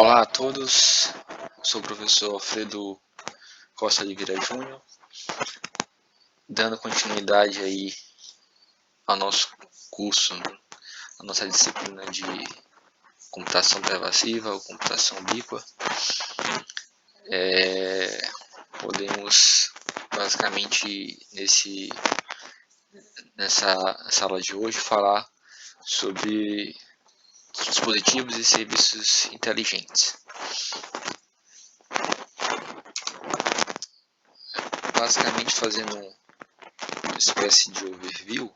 Olá a todos, sou o professor Alfredo Costa de Vieira Júnior, dando continuidade aí ao nosso curso, a nossa disciplina de computação pervasiva ou computação ubíqua. Podemos basicamente nessa aula de hoje falar sobre dispositivos e serviços inteligentes. Basicamente fazendo uma espécie de overview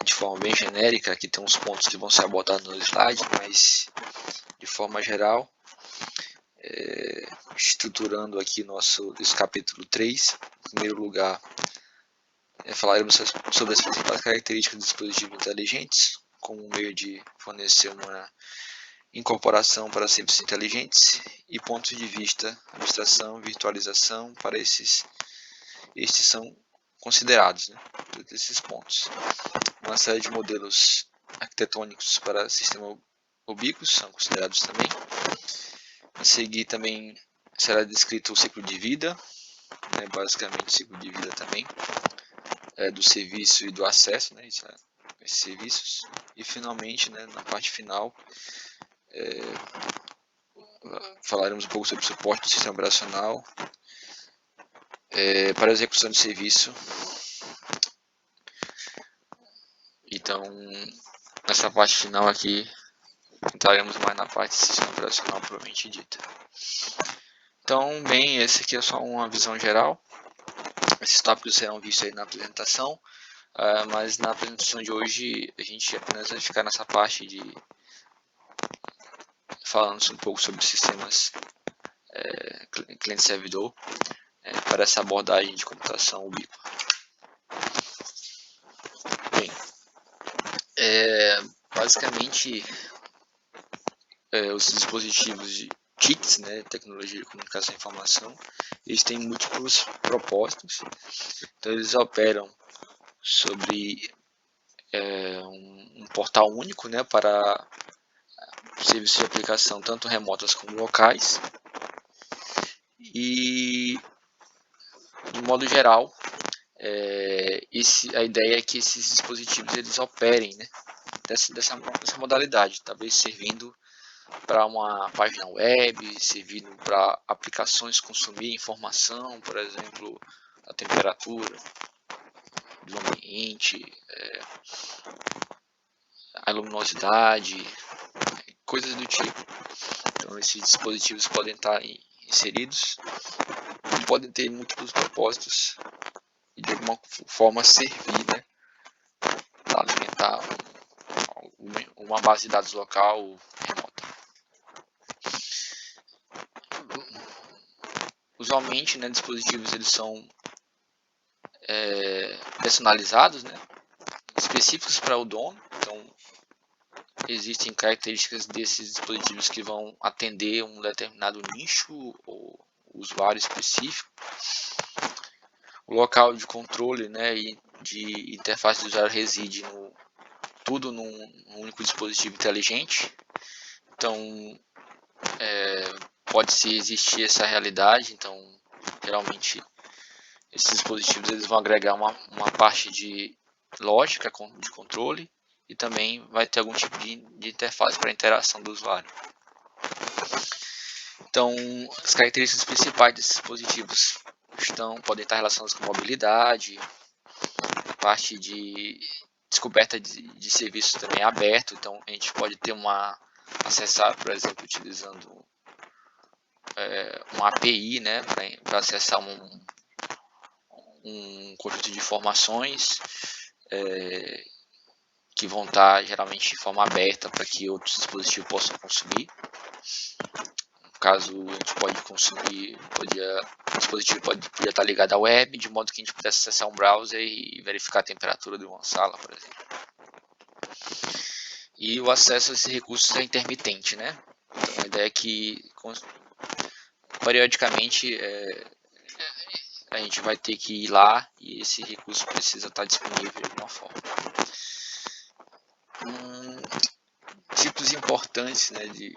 de forma bem genérica. Aqui tem uns pontos que vão ser abordados no slide, mas de forma geral, estruturando aqui esse capítulo 3. Em primeiro lugar, falaremos sobre as principais características dos dispositivos inteligentes, como meio de fornecer uma incorporação para serviços inteligentes e pontos de vista, abstração, virtualização para estes são considerados, todos esses pontos. Uma série de modelos arquitetônicos para sistemas ubíquos são considerados também. A seguir também será descrito o ciclo de vida, basicamente o ciclo de vida também, do serviço e do acesso, esses serviços. E finalmente, na parte final, falaremos um pouco sobre o suporte do sistema operacional para a execução de serviço. Então, nessa parte final aqui, entraremos mais na parte do sistema operacional propriamente dita. Então, bem, esse aqui é só uma visão geral. Esses tópicos serão vistos aí na apresentação, mas na apresentação de hoje a gente apenas vai ficar nessa parte de falando um pouco sobre sistemas cliente-servidor para essa abordagem de computação ubíqua. Bem, basicamente os dispositivos de TICs, tecnologia de comunicação e informação, eles têm múltiplos propósitos. Então eles operam sobre um portal único, para serviços de aplicação tanto remotas como locais. E de modo geral, a ideia é que esses dispositivos eles operem dessa modalidade, talvez servindo para uma página web, servindo para aplicações consumir informação, por exemplo, a temperatura do ambiente, a luminosidade, coisas do tipo. Então esses dispositivos podem estar inseridos e podem ter múltiplos propósitos e de alguma forma servir para alimentar uma base de dados local remota. Usualmente, dispositivos eles são personalizados, específicos para o dono. Então, existem características desses dispositivos que vão atender um determinado nicho ou usuário específico. O local de controle e de interface do usuário reside tudo num único dispositivo inteligente. Então, pode-se existir essa realidade. Então, geralmente, esses dispositivos eles vão agregar uma parte de lógica de controle e também vai ter algum tipo de interface para a interação do usuário. Então, as características principais desses dispositivos podem estar relacionadas com mobilidade, a parte de descoberta de serviços também é aberto. Então, a gente pode ter acessar, por exemplo, utilizando uma API, para acessar um conjunto de informações que vão estar geralmente de forma aberta para que outros dispositivos possam consumir. No caso, a gente pode consumir, o dispositivo podia estar ligado à web, de modo que a gente pudesse acessar um browser e verificar a temperatura de uma sala, por exemplo. E o acesso a esses recursos é intermitente, Então, a ideia é que periodicamente a gente vai ter que ir lá e esse recurso precisa estar disponível de alguma forma. Tipos mais importantes, né, de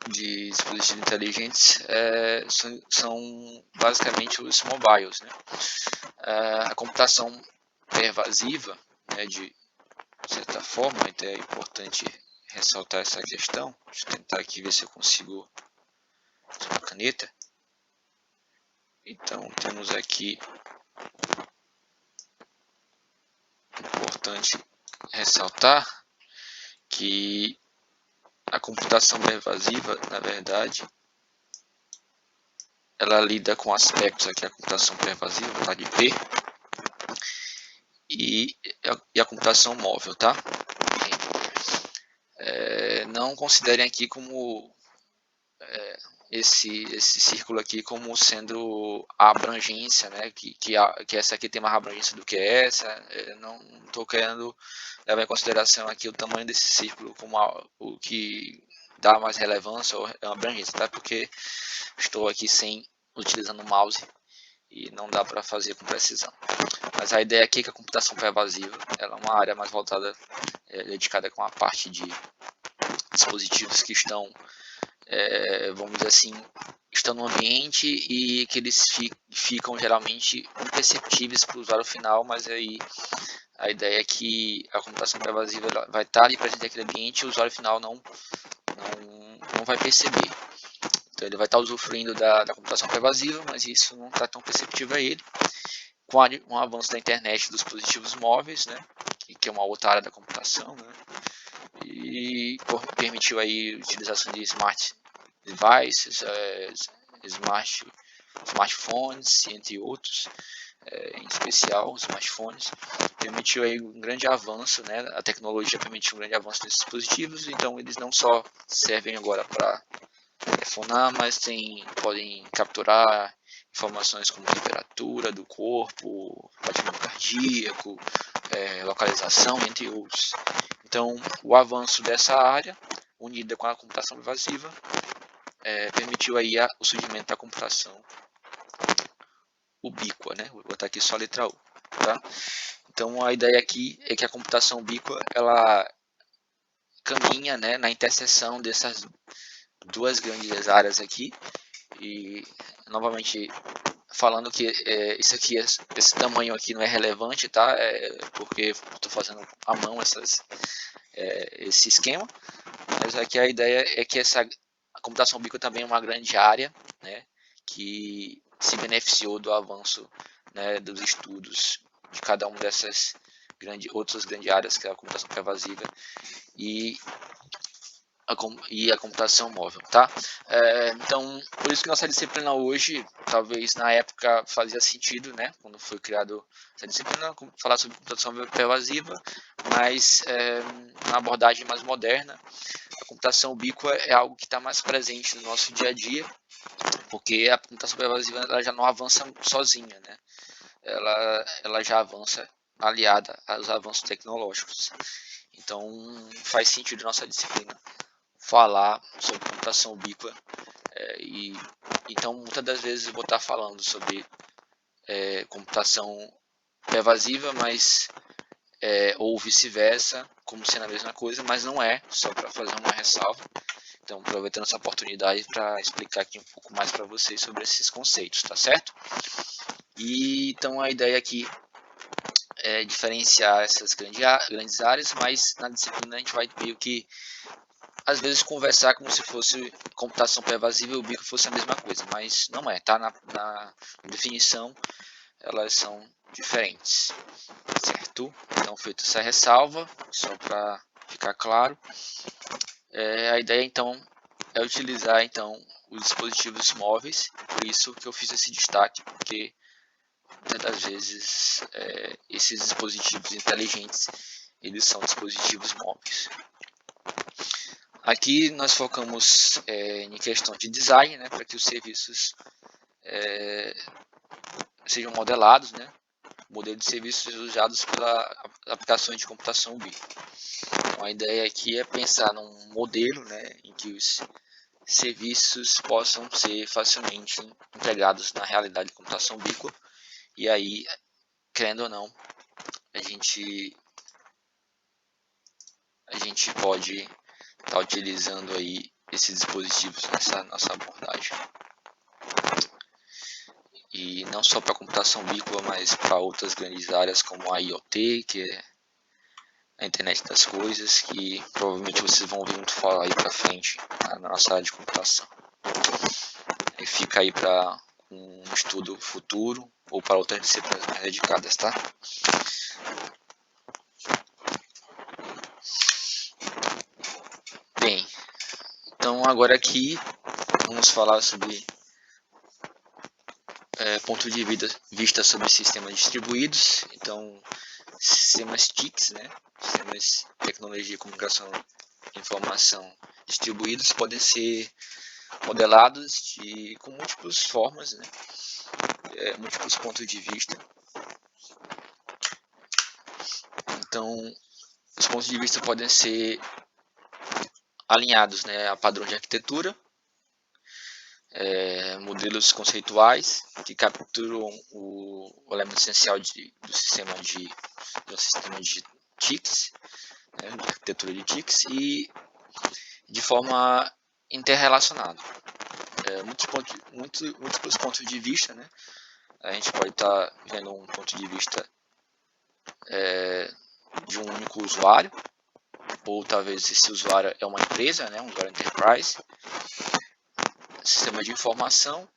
dispositivos inteligentes são basicamente os mobiles, né? A computação pervasiva, né, de certa forma, até é importante ressaltar essa questão. Deixa eu tentar aqui ver se eu consigo usar uma caneta. Então temos aqui, importante ressaltar que a computação pervasiva, na verdade, ela lida com aspectos aqui, a computação pervasiva, tá, de P, e a computação móvel, tá? Não considerem aqui como esse círculo aqui como sendo a abrangência, né? Que essa aqui tem mais abrangência do que essa. Não estou querendo levar em consideração aqui o tamanho desse círculo como o que dá mais relevância ou abrangência, tá? Porque estou aqui utilizando o mouse e não dá para fazer com precisão. Mas a ideia aqui é que a computação pervasiva ela é uma área mais voltada, dedicada com a parte de dispositivos que estão, vamos dizer assim, estão no ambiente e que eles ficam geralmente imperceptíveis para o usuário final, mas aí a ideia é que a computação pervasiva vai estar ali presente naquele ambiente e o usuário final não vai perceber. Então ele vai estar usufruindo da computação pervasiva, mas isso não está tão perceptível a ele. Com o avanço da internet dos dispositivos móveis, né, que é uma outra área da computação, né, e permitiu aí a utilização de smart devices, smartphones, entre outros, em especial os smartphones, permitiu aí um grande avanço, né, a tecnologia permitiu um grande avanço desses dispositivos, então eles não só servem agora para telefonar, mas podem capturar informações como temperatura do corpo, batimento cardíaco, localização, entre outros. Então, o avanço dessa área, unida com a computação pervasiva, permitiu aí o surgimento da computação ubíqua, né? Vou botar aqui só a letra U, tá? Então, a ideia aqui é que a computação ubíqua, ela caminha, né, na interseção dessas duas grandes áreas aqui, e novamente falando que esse tamanho aqui não é relevante, tá? Porque estou fazendo à mão esse esquema, mas aqui a ideia é que a computação ubíqua também é uma grande área, né, que se beneficiou do avanço, né, dos estudos de cada uma dessas outras grandes áreas, que é a computação pervasiva e a computação móvel, tá? Então, por isso que nossa disciplina hoje, talvez na época fazia sentido, né? Quando foi criado essa disciplina, falar sobre computação pervasiva, mas na abordagem mais moderna, a computação ubíqua é algo que está mais presente no nosso dia a dia, porque a computação pervasiva ela já não avança sozinha, né? Ela já avança aliada aos avanços tecnológicos. Então, faz sentido nossa disciplina falar sobre computação ubíqua, então muitas das vezes eu vou estar falando sobre computação pervasiva, mas ou vice-versa, como sendo a mesma coisa, mas não é, só para fazer uma ressalva. Então, aproveitando essa oportunidade para explicar aqui um pouco mais para vocês sobre esses conceitos, tá certo? E então a ideia aqui é diferenciar essas grandes áreas, mas na disciplina a gente vai meio que às vezes conversar como se fosse computação pervasiva e o ubíqua fosse a mesma coisa, mas não é, tá? Na definição elas são diferentes, certo? Então, feita essa ressalva, só para ficar claro, a ideia então é utilizar então os dispositivos móveis, por isso que eu fiz esse destaque, porque muitas das vezes esses dispositivos inteligentes eles são dispositivos móveis. Aqui nós focamos em questão de design, né, para que os serviços sejam modelados, né, modelo de serviços usados pelas aplicações de computação ubíqua. Então a ideia aqui é pensar num modelo, né, em que os serviços possam ser facilmente integrados na realidade de computação ubíqua, e aí, querendo ou não, a gente pode estar utilizando aí esses dispositivos nessa nossa abordagem. E não só para computação ubíqua, mas para outras grandes áreas como a IoT, que é a internet das coisas, que provavelmente vocês vão ouvir muito falar aí para frente na nossa área de computação. E fica aí para um estudo futuro ou para outras disciplinas mais dedicadas, tá? Bem, então agora aqui vamos falar sobre ponto de vista sobre sistemas distribuídos. Então, sistemas TICs, né? Sistemas de tecnologia de comunicação e informação distribuídos podem ser modelados com múltiplas formas, né? Múltiplos pontos de vista. Então, os pontos de vista podem ser alinhados, né, a padrões de arquitetura, modelos conceituais que capturam o elemento essencial do sistema de TICs, né, de arquitetura de TICs, e de forma interrelacionada. Múltiplos pontos de vista, né? A gente pode estar vendo um ponto de vista de um único usuário, ou talvez esse usuário é uma empresa, né, um usuário enterprise, sistema de informação,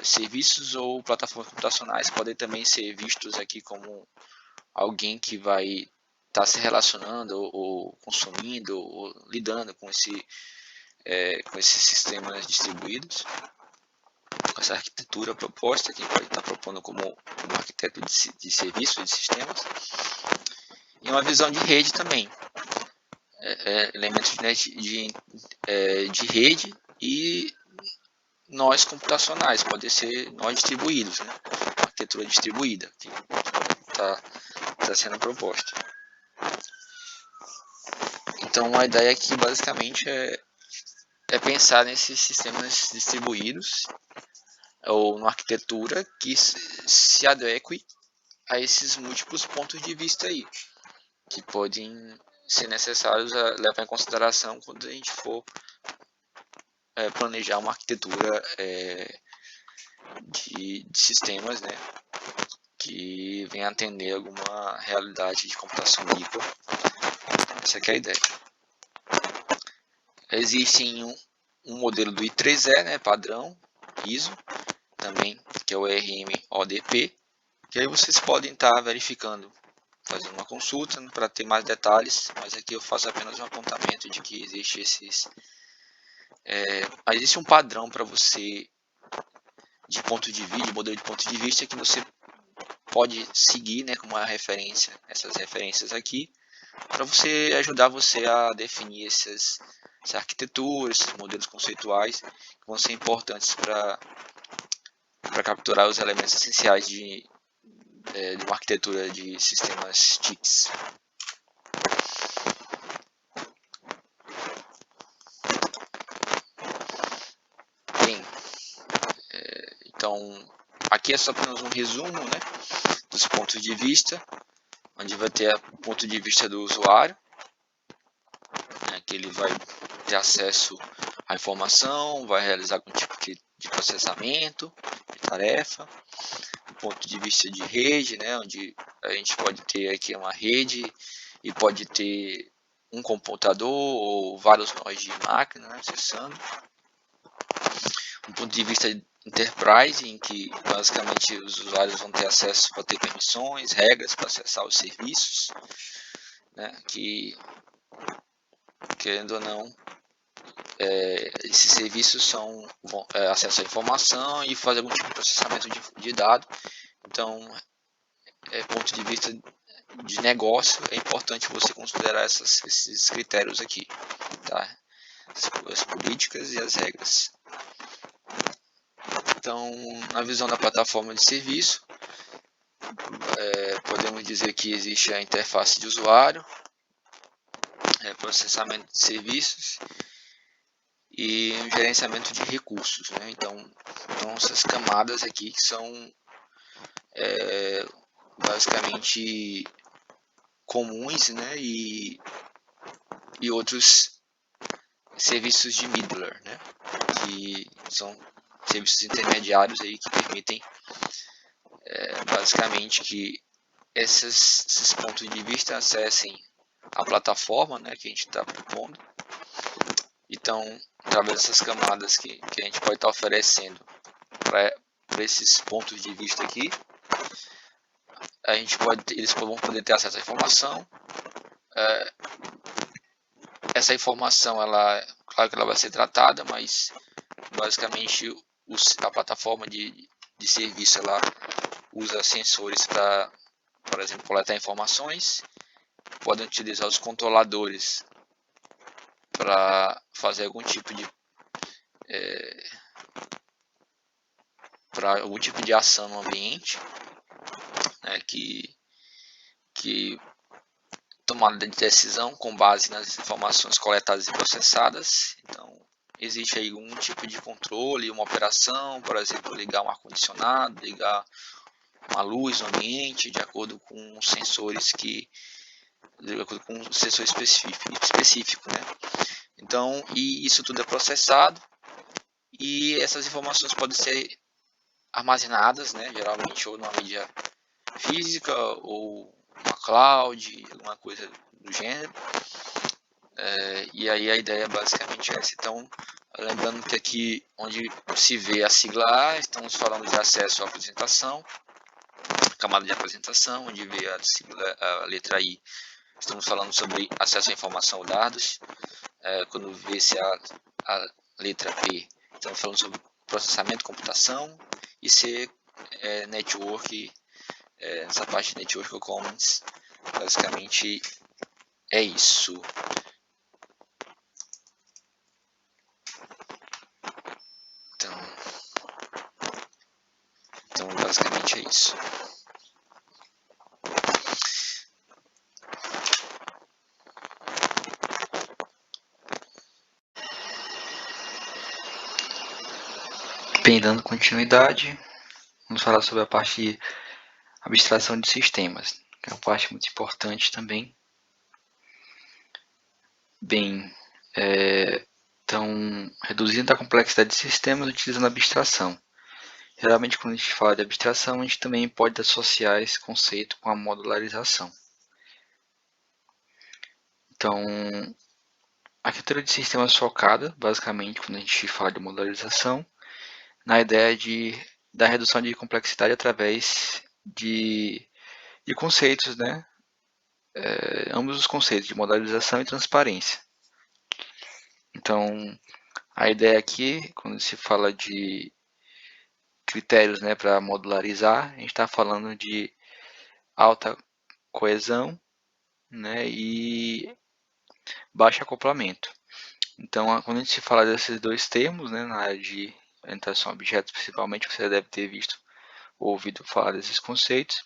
serviços ou plataformas computacionais podem também ser vistos aqui como alguém que vai estar se relacionando ou consumindo ou lidando com esses sistemas distribuídos, com essa arquitetura proposta, que pode estar propondo como um arquiteto de serviços, de sistemas, e uma visão de rede também, elementos de rede e nós computacionais, pode ser nós distribuídos, né? Arquitetura distribuída que está sendo proposta. Então a ideia aqui basicamente é pensar nesses sistemas distribuídos ou numa arquitetura que se adeque a esses múltiplos pontos de vista aí, que podem ser necessários a levar em consideração quando a gente for planejar uma arquitetura de sistemas, né, que venha atender alguma realidade de computação ubíqua. Essa é a ideia. Existe um modelo do I3E, né, padrão ISO, também, que é o RMODP, que aí vocês podem estar verificando, fazendo uma consulta para ter mais detalhes, mas aqui eu faço apenas um apontamento de que existe existe um padrão para você de ponto de vista, de modelo de ponto de vista que você pode seguir, né, como uma referência, essas referências aqui, para ajudar você a definir essas arquiteturas, esses modelos conceituais que vão ser importantes para capturar os elementos essenciais de uma arquitetura de sistemas TICs. Bem, então aqui é só apenas um resumo, né, dos pontos de vista, onde vai ter o ponto de vista do usuário, né, que ele vai ter acesso à informação, vai realizar algum tipo de processamento, de tarefa. Do ponto de vista de rede, né, onde a gente pode ter aqui uma rede e pode ter um computador ou vários nós de máquina, né, acessando. Um ponto de vista enterprise, em que basicamente os usuários vão ter acesso, vão ter permissões, regras para acessar os serviços, né, que, querendo ou não, esses serviços são acesso à informação e fazer algum tipo de processamento de dados. Então, ponto de vista de negócio, é importante você considerar esses critérios aqui, tá? As políticas e as regras. Então, na visão da plataforma de serviço, podemos dizer que existe a interface de usuário, processamento de serviços e um gerenciamento de recursos, né? Então essas camadas aqui que são basicamente comuns, né, e e outros serviços de middleware, né? Que são serviços intermediários aí que permitem basicamente que esses pontos de vista acessem a plataforma, né, que a gente está propondo. Então, através dessas camadas que a gente pode estar oferecendo para esses pontos de vista aqui, eles vão poder ter acesso à informação. Essa informação, claro que ela vai ser tratada, mas basicamente a plataforma de serviço ela usa sensores para, por exemplo, coletar informações. Podem utilizar os controladores para fazer algum tipo de ação no ambiente, né, que tomada de decisão com base nas informações coletadas e processadas. Então, existe aí um tipo de controle, uma operação, por exemplo, ligar um ar-condicionado, ligar uma luz no ambiente, de acordo com os sensores de acordo com um sensor específico, né? Então, e isso tudo é processado e essas informações podem ser armazenadas, né? Geralmente ou numa mídia física ou uma cloud, alguma coisa do gênero. E aí a ideia é basicamente essa. Então, lembrando que aqui onde se vê a sigla A, estamos falando de acesso à apresentação, camada de apresentação, onde vê a letra I, estamos falando sobre acesso à informação ou dados. Quando vê-se a letra P, estamos falando sobre processamento e computação. E C, network, essa parte de network commons, basicamente é isso. Então basicamente é isso. Bem, dando continuidade, vamos falar sobre a parte de abstração de sistemas, que é uma parte muito importante também. Bem, então, reduzindo a complexidade de sistemas utilizando a abstração. Geralmente, quando a gente fala de abstração, a gente também pode associar esse conceito com a modularização. Então, a arquitetura de sistemas focada, basicamente, quando a gente fala de modularização, na ideia da redução de complexidade através de conceitos, né? Ambos os conceitos de modularização e transparência. Então, a ideia aqui, quando se fala de critérios, né, para modularizar, a gente está falando de alta coesão, né, e baixo acoplamento. Então, quando a gente se fala desses dois termos, né, na área de orientação a objetos, principalmente, você deve ter visto ou ouvido falar desses conceitos,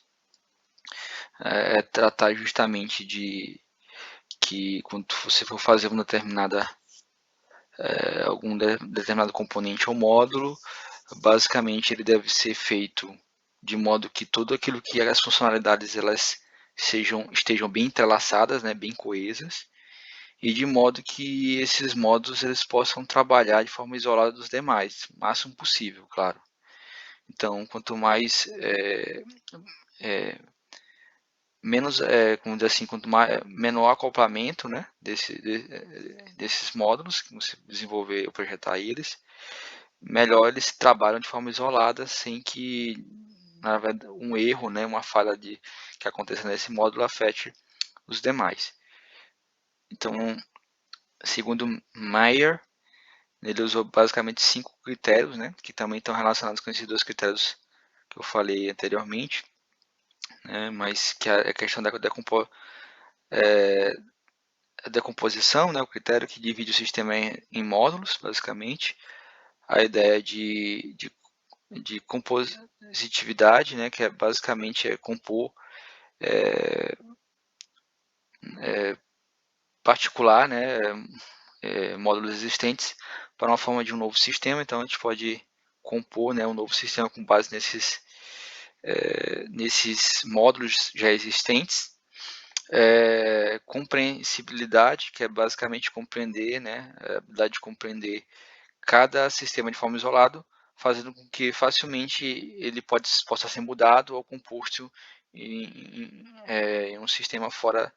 é tratar justamente de que quando você for fazer uma determinada algum determinado componente ou módulo, basicamente ele deve ser feito de modo que tudo aquilo que as funcionalidades elas estejam bem entrelaçadas, né, bem coesas, e de modo que esses módulos eles possam trabalhar de forma isolada dos demais, o máximo possível, claro. Então, quanto mais menos, como dizer assim, quanto mais, menor acoplamento, né, desses módulos que você desenvolver ou projetar eles, melhor eles trabalham de forma isolada, sem que na verdade, um erro, né, uma falha que aconteça nesse módulo afete os demais. Então, segundo Mayer, ele usou basicamente 5 critérios, né, que também estão relacionados com esses dois critérios que eu falei anteriormente, né, mas que é a questão da decomposição, né, o critério que divide o sistema em módulos, basicamente, a ideia de compositividade, né, que é basicamente compor particular, né, módulos existentes para uma forma de um novo sistema. Então a gente pode compor, né, um novo sistema com base nesses módulos já existentes. Compreensibilidade, que é basicamente compreender, né, a habilidade de compreender cada sistema de forma isolado, fazendo com que facilmente ele possa ser mudado ou composto em um sistema fora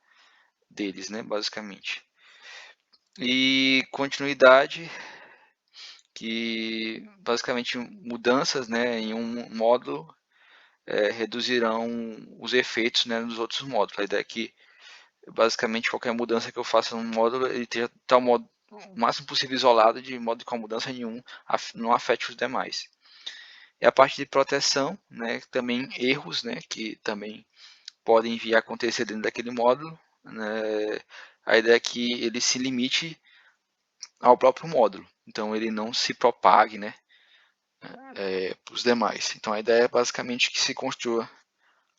deles, né, basicamente. E continuidade, que basicamente mudanças, né, em um módulo reduzirão os efeitos, né, nos outros módulos. A ideia é que basicamente qualquer mudança que eu faça num módulo, ele esteja tal modo o máximo possível isolado, de modo que com a mudança nenhuma não afete os demais. E a parte de proteção, né, também erros, né, que também podem vir a acontecer dentro daquele módulo, né, a ideia é que ele se limite ao próprio módulo, então ele não se propague, né, para os demais. Então a ideia é basicamente que se construa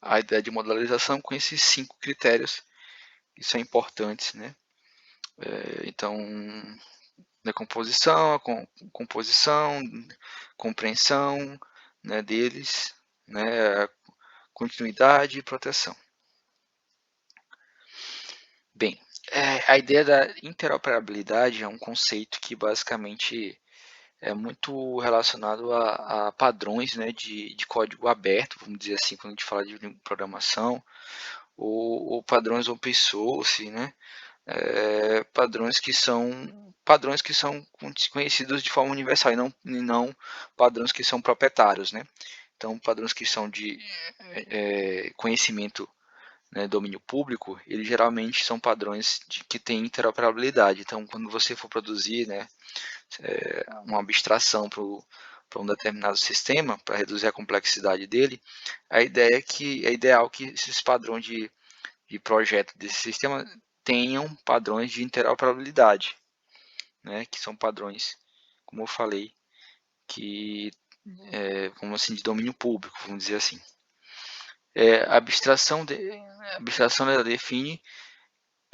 a ideia de modularização com esses 5 critérios que são importantes, né? Então, decomposição, composição, compreensão, né, deles, né, continuidade e proteção. Bem, a ideia da interoperabilidade é um conceito que basicamente é muito relacionado a padrões, né, de código aberto, vamos dizer assim, quando a gente fala de programação, ou padrões open source, né, padrões que são conhecidos de forma universal e não padrões que são proprietários, né? Então, padrões que são de conhecimento, né, domínio público, eles geralmente são padrões que têm interoperabilidade. Então, quando você for produzir, né, uma abstração para um determinado sistema, para reduzir a complexidade dele, a ideia é que é ideal que esses padrões de projeto desse sistema tenham padrões de interoperabilidade, né, que são padrões, como eu falei, que como assim, de domínio público, vamos dizer assim. A abstração ela define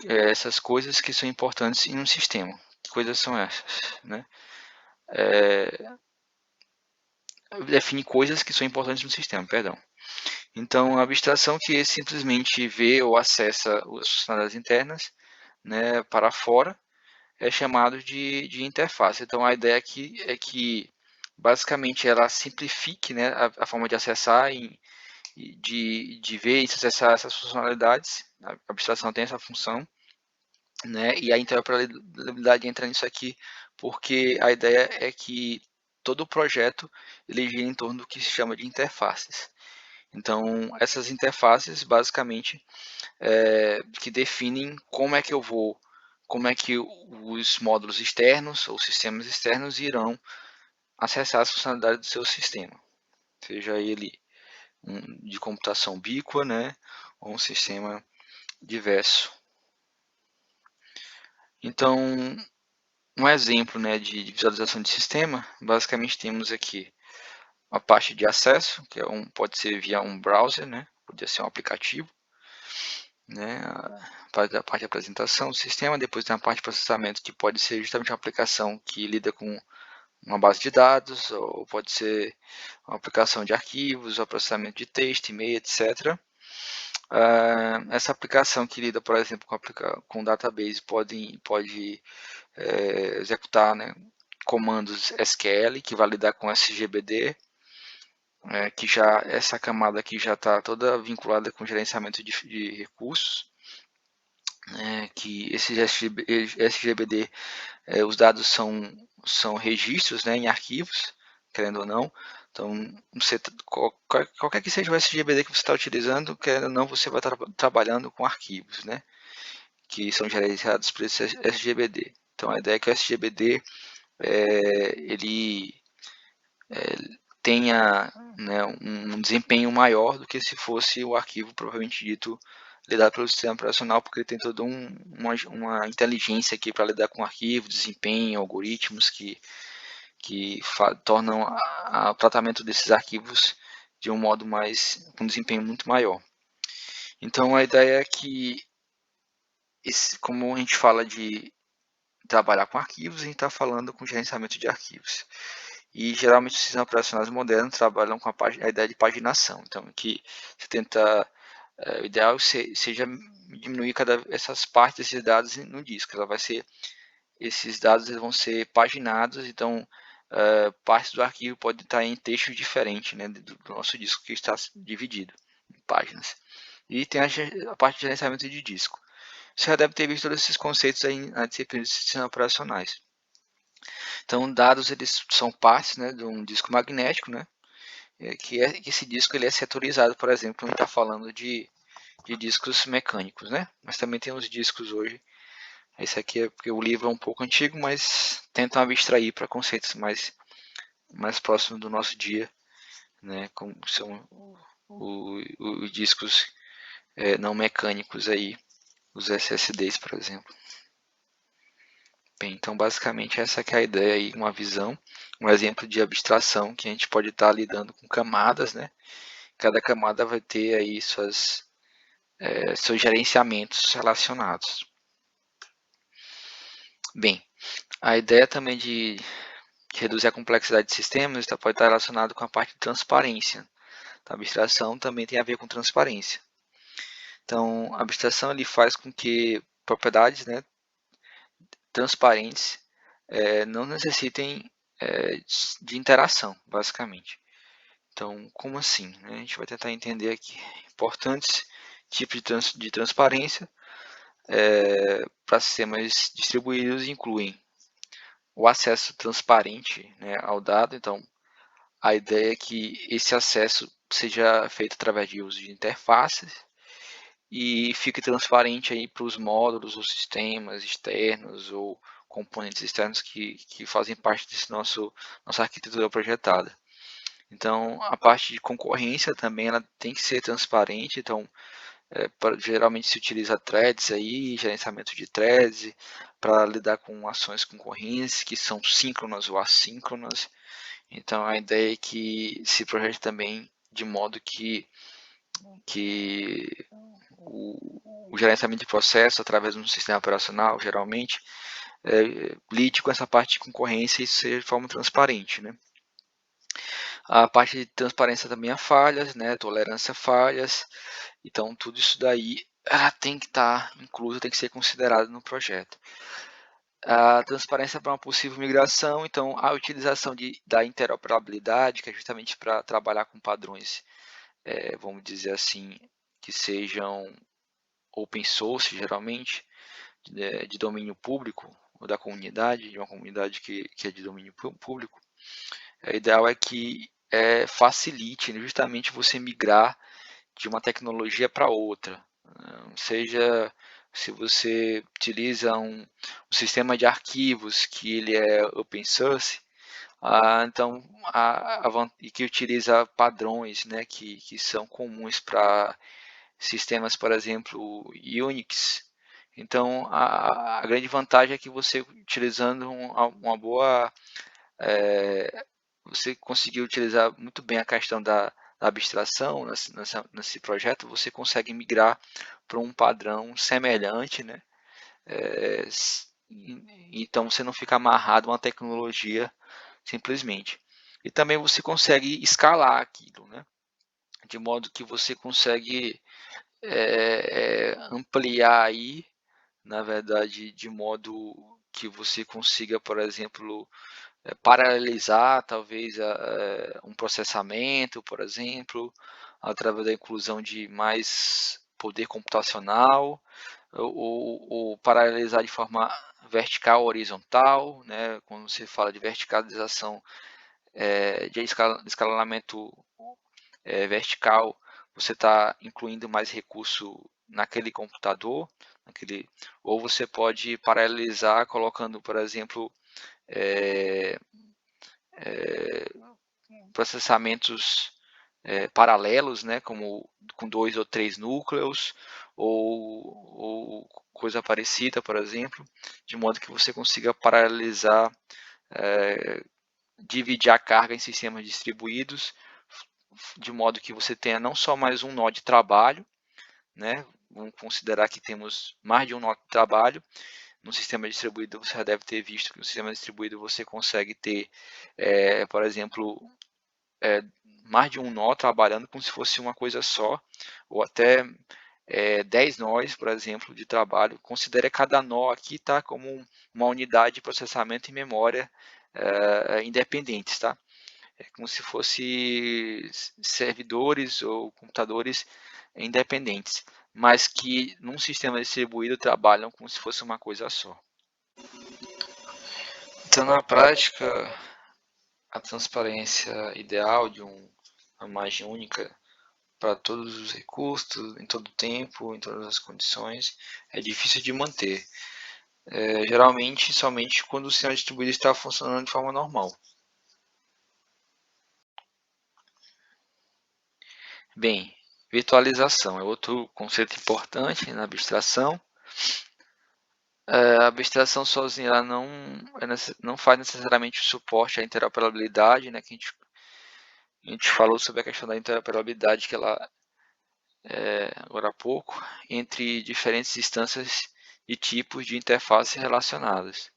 essas coisas que são importantes em um sistema. Que coisas são essas? Né? Define coisas que são importantes no sistema, perdão. Então, a abstração que simplesmente vê ou acessa as funcionalidades internas, né, para fora, é chamado de interface. Então, a ideia aqui é que, basicamente, ela simplifique, né, a forma de acessar de ver e acessar essas funcionalidades. A abstração tem essa função, né, e a interoperabilidade entra nisso aqui, porque a ideia é que todo o projeto ele gira em torno do que se chama de interfaces. Então, essas interfaces, basicamente, que definem como é que os módulos externos ou sistemas externos irão acessar as funcionalidades do seu sistema, seja ele de computação ubíqua, né, ou um sistema diverso. Então, um exemplo, né, de visualização de sistema, basicamente temos aqui a parte de acesso, que pode ser via um browser, né, pode ser um aplicativo, né, a parte de apresentação do sistema, depois tem a parte de processamento, que pode ser justamente uma aplicação que lida com uma base de dados, ou pode ser uma aplicação de arquivos, ou processamento de texto, e-mail, etc. Essa aplicação que lida, por exemplo, com database pode executar, né, comandos SQL, que vai lidar com SGBD, que já essa camada aqui já está toda vinculada com gerenciamento de recursos, que esse SGBD, os dados são registros, né, em arquivos, querendo ou não. Então, qualquer que seja o SGBD que você está utilizando, querendo ou não, você vai estar trabalhando com arquivos, né, que são gerenciados por esse SGBD. Então, a ideia é que o SGBD ele tenha, né, um desempenho maior do que se fosse o arquivo propriamente dito lidado pelo sistema operacional, porque ele tem toda uma inteligência aqui para lidar com arquivo, desempenho, algoritmos que tornam o tratamento desses arquivos de um modo com um desempenho muito maior. Então a ideia é que, como a gente fala de trabalhar com arquivos, a gente está falando com gerenciamento de arquivos. E geralmente os sistemas operacionais modernos trabalham com a ideia de paginação. Então, que você tenta o ideal seja diminuir essas partes desses dados no disco. Esses dados vão ser paginados, então partes do arquivo podem estar em textos diferentes, né, do nosso disco que está dividido em páginas. E tem a parte de gerenciamento de disco. Você já deve ter visto todos esses conceitos aí na disciplina de sistemas operacionais. Então, dados eles são partes, né, de um disco magnético, né, que esse disco ele é setorizado, por exemplo, quando a gente está falando de discos mecânicos, né? Mas também tem os discos hoje. Esse aqui é porque o livro é um pouco antigo, mas tentam abstrair para conceitos mais próximos do nosso dia, né? Como são os discos não mecânicos aí, os SSDs, por exemplo. Bem, então basicamente essa que é a ideia aí, uma visão, um exemplo de abstração que a gente pode estar lidando com camadas, né? Cada camada vai ter aí seus gerenciamentos relacionados. Bem, a ideia também de reduzir a complexidade de sistemas pode estar relacionado com a parte de transparência. A abstração também tem a ver com transparência. Então, a abstração ele faz com que propriedades, né, transparentes não necessitem de interação, basicamente. Então, como assim? A gente vai tentar entender aqui. Importantes tipos de transparência para sistemas distribuídos incluem o acesso transparente, né, ao dado. Então, a ideia é que esse acesso seja feito através de uso de interfaces e fique transparente aí para os módulos ou sistemas externos ou componentes externos que fazem parte desse nossa arquitetura projetada. Então, a parte de concorrência também ela tem que ser transparente. Então, geralmente se utiliza threads aí, gerenciamento de threads, para lidar com ações concorrentes que são síncronas ou assíncronas. Então, a ideia é que se projete também de modo que o gerenciamento de processo através de um sistema operacional, geralmente, lide com essa parte de concorrência e seja de forma transparente, né? A parte de transparência também há falhas, né? Tolerância a falhas. Então, tudo isso daí tem que estar incluso, tem que ser considerado no projeto. A transparência para uma possível migração, então a utilização da interoperabilidade, que é justamente para trabalhar com padrões, vamos dizer assim, que sejam open source, geralmente, de domínio público, ou da comunidade, de uma comunidade que é de domínio público. O ideal é que facilite, né, justamente você migrar de uma tecnologia para outra. Seja se você utiliza um sistema de arquivos que ele é open source, então e que utiliza padrões, né, que são comuns para sistemas, por exemplo, Unix. Então a grande vantagem é que você utilizando uma boa você conseguiu utilizar muito bem a questão da abstração nesse projeto, você consegue migrar para um padrão semelhante, né? É, então você não fica amarrado a uma tecnologia simplesmente. E também você consegue escalar aquilo, né? De modo que você consegue ampliar aí, na verdade, de modo que você consiga, por exemplo, paralelizar talvez um processamento, por exemplo, através da inclusão de mais poder computacional, ou paralelizar de forma vertical ou horizontal, né? Quando você fala de verticalização, de escalonamento vertical, você está incluindo mais recurso naquele computador, ou você pode paralelizar colocando, por exemplo, é, processamentos paralelos, né, como com 2 ou 3 núcleos, ou coisa parecida, por exemplo, de modo que você consiga paralelizar, dividir a carga em sistemas distribuídos, de modo que você tenha não só mais um nó de trabalho, né, vamos considerar que temos mais de um nó de trabalho. No sistema distribuído você já deve ter visto que no sistema distribuído você consegue ter, por exemplo, mais de um nó trabalhando como se fosse uma coisa só, ou até 10 nós, por exemplo, de trabalho. Considere cada nó aqui tá, como uma unidade de processamento e memória independentes, tá? É como se fosse servidores ou computadores independentes, mas que num sistema distribuído trabalham como se fosse uma coisa só. Então, na prática, a transparência ideal de uma imagem única para todos os recursos, em todo o tempo, em todas as condições, é difícil de manter. Geralmente, somente quando o sistema distribuído está funcionando de forma normal. Bem, virtualização é outro conceito importante na abstração. A abstração sozinha ela não faz necessariamente o suporte à interoperabilidade, né, que a gente falou sobre a questão da interoperabilidade que ela agora há pouco, entre diferentes instâncias de tipos de interface relacionadas.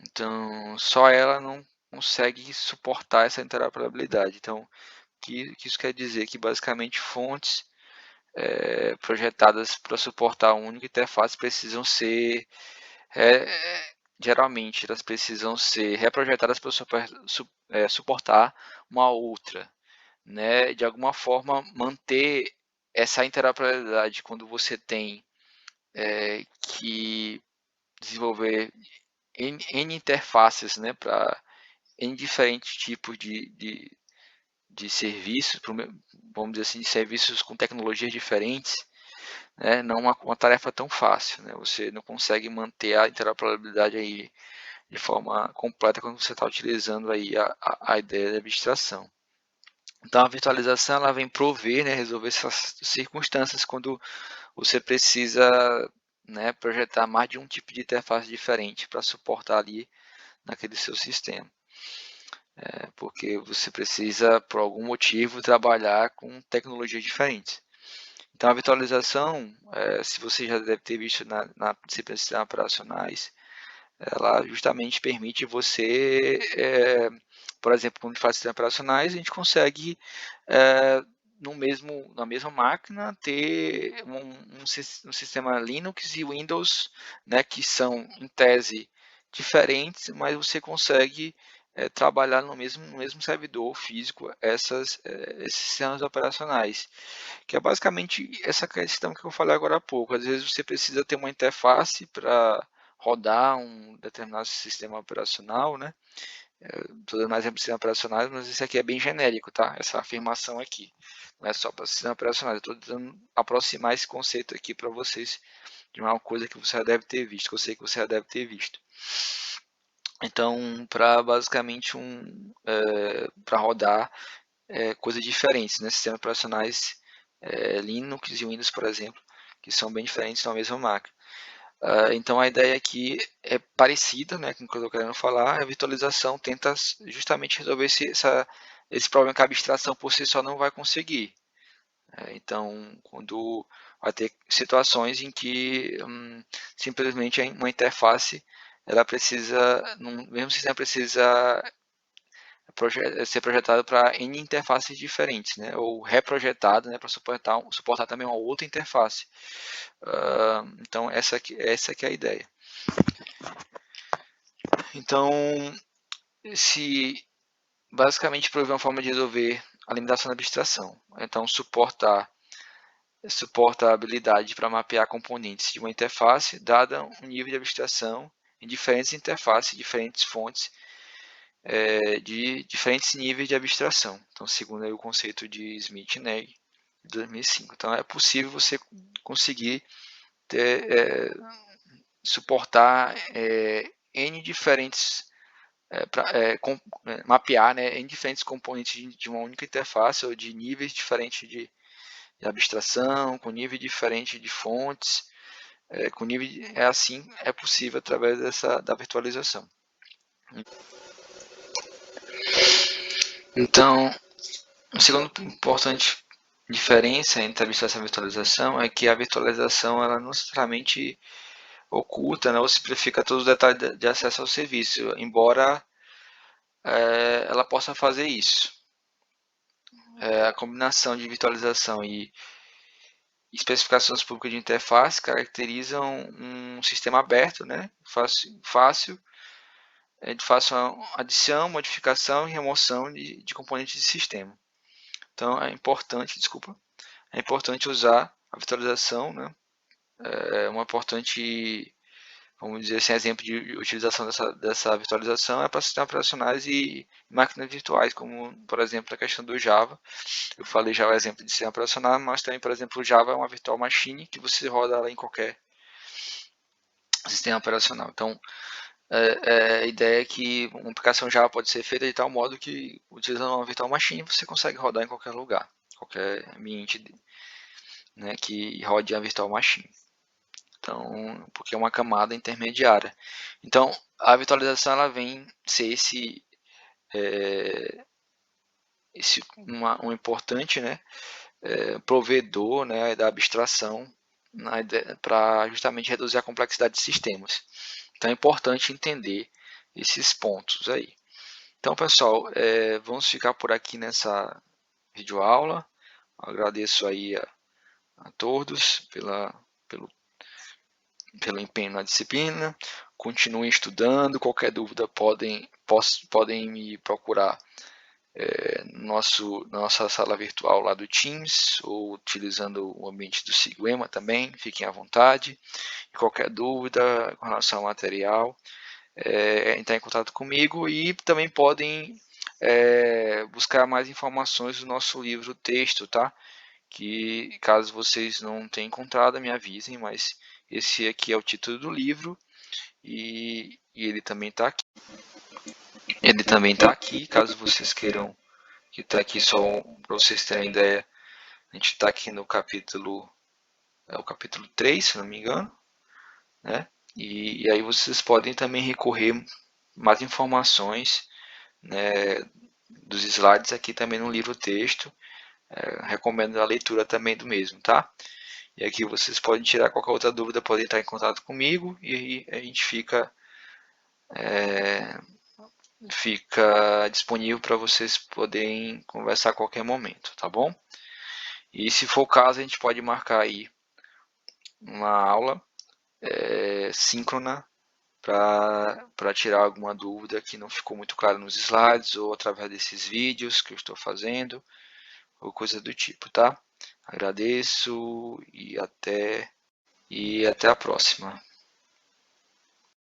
Então, só ela não consegue suportar essa interoperabilidade. Então, que isso quer dizer? Que basicamente fontes projetadas para suportar uma única interface precisam ser, geralmente, elas precisam ser reprojetadas para suportar uma outra, né? De alguma forma, manter essa interoperabilidade quando você tem que desenvolver N interfaces, né, para N diferentes tipos de serviços, vamos dizer assim, de serviços com tecnologias diferentes, né, não é uma tarefa tão fácil, né, você não consegue manter a interoperabilidade aí de forma completa quando você está utilizando aí a ideia de abstração. Então a virtualização ela vem prover, né, resolver essas circunstâncias quando você precisa, né, projetar mais de um tipo de interface diferente para suportar ali naquele seu sistema. Porque você precisa, por algum motivo, trabalhar com tecnologias diferentes. Então, a virtualização, se você já deve ter visto na disciplina de sistemas operacionais, ela justamente permite você, por exemplo, quando a gente faz sistemas operacionais, a gente consegue, na mesma máquina, ter um sistema Linux e Windows, né, que são, em tese, diferentes, mas você consegue trabalhar no mesmo servidor físico esses sistemas operacionais, que é basicamente essa questão que eu falei agora há pouco. Às vezes você precisa ter uma interface para rodar um determinado sistema operacional, né? Estou dando mais exemplos de sistemas operacionais, mas esse aqui é bem genérico, tá? Essa afirmação aqui. Não é só para sistemas operacionais. Eu estou tentando aproximar esse conceito aqui para vocês de uma coisa que você já deve ter visto, que eu sei que você já deve ter visto. Então, para basicamente para rodar coisas diferentes, né? Sistemas operacionais Linux e Windows, por exemplo, que são bem diferentes na mesma máquina. Então a ideia aqui é parecida, né, com o que eu estou querendo falar. A virtualização tenta justamente resolver esse problema que a abstração por si só não vai conseguir. Então, quando vai ter situações em que simplesmente uma interface, ela precisa, no mesmo sistema precisa ser projetado para N interfaces diferentes, né? Ou reprojetado, né? Para suportar também uma outra interface. Então, essa que é a ideia. Então, se basicamente prover uma forma de resolver a limitação da abstração. Então, suporta a habilidade para mapear componentes de uma interface, dada um nível de abstração em diferentes interfaces, diferentes fontes, de diferentes níveis de abstração. Então, segundo aí o conceito de Smith e Nag, de 2005. Então, é possível você conseguir suportar N diferentes, mapear, né, N diferentes componentes de uma única interface ou de níveis diferentes de abstração, com nível diferente de fontes, com nível assim é possível através da virtualização. Então, a segunda importante diferença entre abstração e virtualização é que a virtualização ela não necessariamente oculta, né, ou simplifica todos os detalhes de acesso ao serviço, embora ela possa fazer isso. a combinação de virtualização e especificações públicas de interface caracterizam um sistema aberto, né? Fácil de fácil adição, modificação e remoção de componentes de sistema. Então é importante, é importante usar a virtualização, né? É uma importante, vamos dizer assim, exemplo de utilização dessa virtualização é para sistemas operacionais e máquinas virtuais, como por exemplo a questão do Java. Eu falei já o exemplo de sistema operacional, mas também, por exemplo, o Java é uma virtual machine que você roda ela em qualquer sistema operacional. Então, a ideia é que uma aplicação Java pode ser feita de tal modo que, utilizando uma virtual machine, você consegue rodar em qualquer lugar, qualquer ambiente, né, que rode a virtual machine. Então, porque é uma camada intermediária. Então, a virtualização ela vem ser um importante, né, provedor, né, da abstração para justamente reduzir a complexidade de sistemas. Então é importante entender esses pontos aí. Então, pessoal, vamos ficar por aqui nessa videoaula. Agradeço aí a todos pelo empenho na disciplina. Continuem estudando. Qualquer dúvida podem me procurar na nossa sala virtual lá do Teams, ou utilizando o ambiente do Siguema também. Fiquem à vontade. Qualquer dúvida com relação ao material, entrar em contato comigo, e também podem buscar mais informações do nosso livro texto, tá? Que caso vocês não tenham encontrado, me avisem, mas esse aqui é o título do livro e ele também está aqui. Ele também está aqui, caso vocês queiram, que está aqui só para vocês terem ideia. A gente está aqui no capítulo, o capítulo 3, se não me engano, né? E aí vocês podem também recorrer mais informações, né, dos slides aqui também no livro texto. Recomendo a leitura também do mesmo, tá? E aqui vocês podem tirar qualquer outra dúvida, podem estar em contato comigo e a gente fica disponível para vocês poderem conversar a qualquer momento, tá bom? E se for o caso, a gente pode marcar aí uma aula síncrona para tirar alguma dúvida que não ficou muito claro nos slides, ou através desses vídeos que eu estou fazendo, ou coisa do tipo, tá? Agradeço e até a próxima.